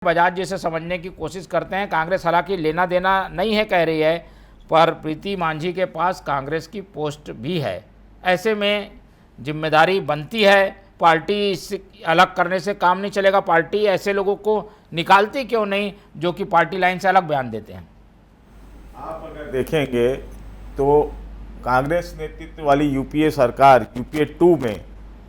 बजाज जी से समझने की कोशिश करते हैं। कांग्रेस हालांकि लेना देना नहीं है कह रही है, पर प्रीति मांझी के पास कांग्रेस की पोस्ट भी है। ऐसे में जिम्मेदारी बनती है, पार्टी से अलग करने से काम नहीं चलेगा। पार्टी ऐसे लोगों को निकालती क्यों नहीं जो कि पार्टी लाइन से अलग बयान देते हैं। आप अगर देखेंगे तो कांग्रेस नेतृत्व वाली यूपीए सरकार यूपीए 2 में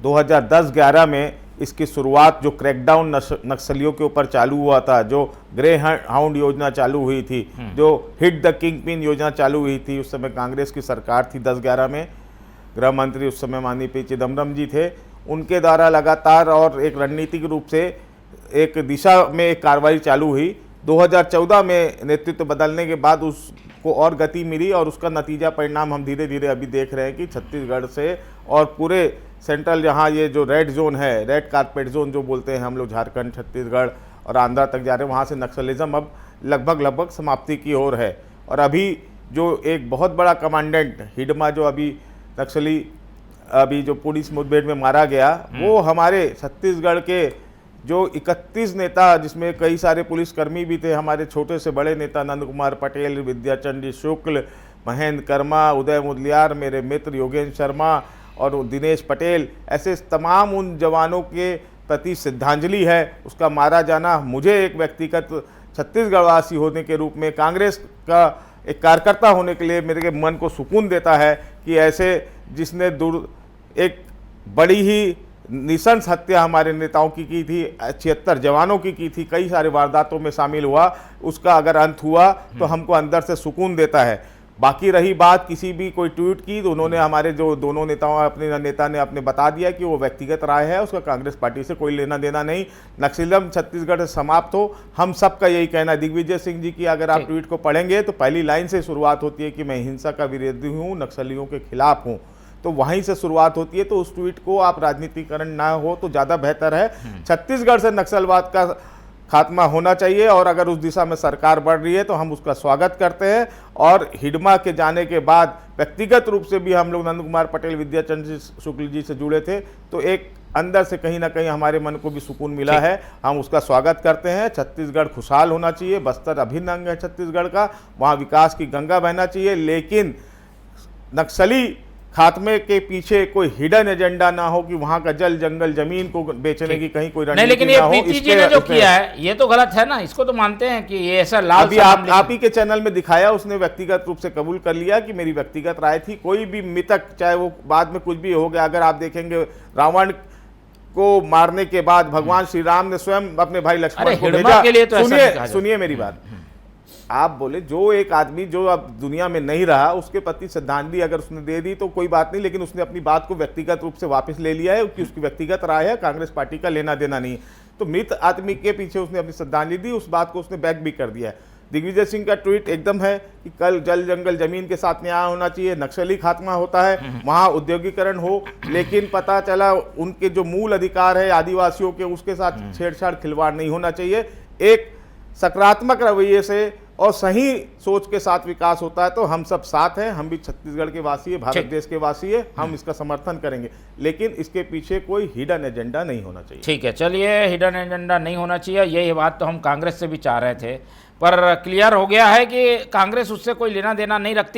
2010-11 में इसकी शुरुआत जो क्रैकडाउन नक्सलियों के ऊपर चालू हुआ था, जो ग्रे हाउंड योजना चालू हुई थी, जो हिट द किंग पिन योजना चालू हुई थी, उस समय कांग्रेस की सरकार थी 10-11 में। गृह मंत्री उस समय माननीय पी चिदम्बरम जी थे। उनके द्वारा लगातार और एक रणनीतिक रूप से एक दिशा में एक कार्रवाई चालू हुई। 2014 में नेतृत्व बदलने के बाद उसको और गति मिली और उसका नतीजा परिणाम हम धीरे धीरे अभी देख रहे हैं कि छत्तीसगढ़ से और पूरे सेंट्रल, जहाँ ये जो रेड जोन है, रेड कारपेट जोन जो बोलते हैं हम लोग, झारखंड, छत्तीसगढ़ और आंध्रा तक जा रहे हैं, वहाँ से नक्सलिज्म अब लगभग समाप्ति की ओर है। और अभी जो एक बहुत बड़ा कमांडेंट हिडमा जो अभी नक्सली अभी जो पुलिस मुठभेड़ में मारा गया, वो हमारे छत्तीसगढ़ के जो 31 नेता, जिसमें कई सारे पुलिसकर्मी भी थे, हमारे छोटे से बड़े नेता नंद कुमार पटेल, विद्याचंद्र शुक्ल, महेंद्र कर्मा, उदय मुदलियार, मेरे मित्र योगेंद्र शर्मा और दिनेश पटेल, ऐसे तमाम उन जवानों के प्रति श्रद्धांजलि है। उसका मारा जाना मुझे एक व्यक्तिगत छत्तीसगढ़वासी होने के रूप में, कांग्रेस का एक कार्यकर्ता होने के लिए मेरे मन को सुकून देता है कि ऐसे जिसने एक बड़ी ही निशंस हत्या हमारे नेताओं की थी, 76 जवानों की थी, कई सारे वारदातों में शामिल हुआ, उसका अगर अंत हुआ तो हमको अंदर से सुकून देता है। बाकी रही बात किसी भी कोई ट्वीट की, तो उन्होंने हमारे जो दोनों नेताओं अपने नेता ने अपने बता दिया कि वो व्यक्तिगत राय है, उसका कांग्रेस पार्टी से कोई लेना देना नहीं। नक्सलिज्म छत्तीसगढ़ से समाप्त हो, हम सबका यही कहना है। दिग्विजय सिंह जी की अगर आप ट्वीट को पढ़ेंगे तो पहली लाइन से शुरुआत होती है कि मैं हिंसा का विरोधी हूँ, नक्सलियों के खिलाफ हूँ, तो वहीं से शुरुआत होती है। तो उस ट्वीट को आप राजनीतिकरण ना हो तो ज़्यादा बेहतर है। छत्तीसगढ़ से नक्सलवाद का खात्मा होना चाहिए और अगर उस दिशा में सरकार बढ़ रही है तो हम उसका स्वागत करते हैं। और हिडमा के जाने के बाद व्यक्तिगत रूप से भी हम लोग नंद कुमार पटेल, विद्याचंद्र शुक्ल जी से जुड़े थे, तो एक अंदर से कहीं ना कहीं हमारे मन को भी सुकून मिला है। हम उसका स्वागत करते हैं। छत्तीसगढ़ खुशहाल होना चाहिए, बस्तर अभिन्न अंग है छत्तीसगढ़ का, वहाँ विकास की गंगा बहना चाहिए, लेकिन नक्सली खात्मे के पीछे कोई हिडन एजेंडा ना हो कि वहां का जल जंगल जमीन को बेचने की कहीं कोई रणनीति नहीं। लेकिन ना ये हो। प्रीति जी ने जो किया है ये तो गलत है ना, इसको तो मानते हैं कि ये ऐसा लाल अभी आप ही के चैनल में दिखाया, उसने व्यक्तिगत रूप से कबूल कर लिया कि मेरी व्यक्तिगत राय थी। कोई भी मृतक, चाहे वो बाद में कुछ भी हो गया, अगर आप देखेंगे रावण को मारने के बाद भगवान श्री राम ने स्वयं अपने भाई लक्ष्मण को भेजा। सुनिए मेरी बात, आप बोले जो एक आदमी जो अब दुनिया में नहीं रहा, उसके प्रति श्रद्धांजलि अगर उसने दे दी तो कोई बात नहीं, लेकिन उसने अपनी बात को व्यक्तिगत रूप से वापस ले लिया है कि उसकी व्यक्तिगत राय है, कांग्रेस पार्टी का लेना देना नहीं। तो मृत आदमी के पीछे उसने अपनी श्रद्धांजलि दी, उस बात को उसने बैक भी कर दिया है। दिग्विजय सिंह का ट्वीट एकदम है कि कल जल जंगल जमीन के साथ न्याय होना चाहिए, नक्सली खात्मा होता है, वहाँ उद्योगीकरण हो, लेकिन पता चला उनके जो मूल अधिकार है आदिवासियों के, उसके साथ छेड़छाड़ खिलवाड़ नहीं होना चाहिए। एक सकारात्मक रवैये से और सही सोच के साथ विकास होता है तो हम सब साथ हैं। हम भी छत्तीसगढ़ के वासी है, भारत देश के वासी है, हम इसका समर्थन करेंगे, लेकिन इसके पीछे कोई हिडन एजेंडा नहीं होना चाहिए। ठीक है, चलिए, हिडन एजेंडा नहीं होना चाहिए, यही बात तो हम कांग्रेस से भी चाह रहे थे, पर क्लियर हो गया है कि कांग्रेस उससे कोई लेना देना नहीं रखती।